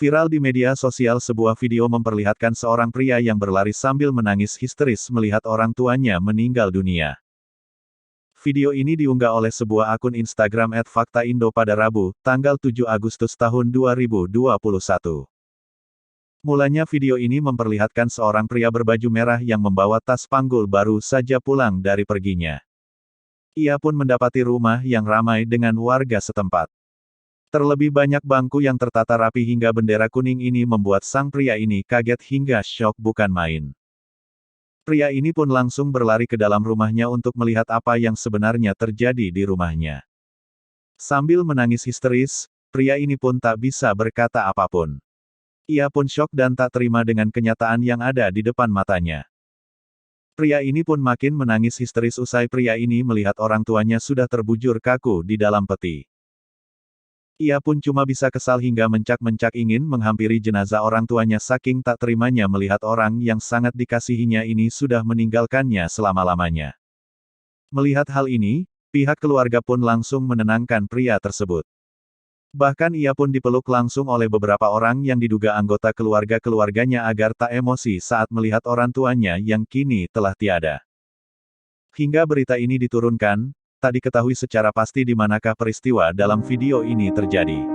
Viral di media sosial sebuah video memperlihatkan seorang pria yang berlari sambil menangis histeris melihat orang tuanya meninggal dunia. Video ini diunggah oleh sebuah akun Instagram @faktaindo pada Rabu, tanggal 7 Agustus tahun 2021. Mulanya video ini memperlihatkan seorang pria berbaju merah yang membawa tas panggul baru saja pulang dari perginya. Ia pun mendapati rumah yang ramai dengan warga setempat. Terlebih banyak bangku yang tertata rapi hingga bendera kuning ini membuat sang pria ini kaget hingga syok bukan main. Pria ini pun langsung berlari ke dalam rumahnya untuk melihat apa yang sebenarnya terjadi di rumahnya. Sambil menangis histeris, pria ini pun tak bisa berkata apapun. Ia pun syok dan tak terima dengan kenyataan yang ada di depan matanya. Pria ini pun makin menangis histeris usai pria ini melihat orang tuanya sudah terbujur kaku di dalam peti. Ia pun cuma bisa kesal hingga mencak-mencak ingin menghampiri jenazah orang tuanya saking tak terimanya melihat orang yang sangat dikasihinya ini sudah meninggalkannya selama-lamanya. Melihat hal ini, pihak keluarga pun langsung menenangkan pria tersebut. Bahkan ia pun dipeluk langsung oleh beberapa orang yang diduga anggota keluarga-keluarganya agar tak emosi saat melihat orang tuanya yang kini telah tiada. Hingga berita ini diturunkan, tak diketahui secara pasti di manakah peristiwa dalam video ini terjadi.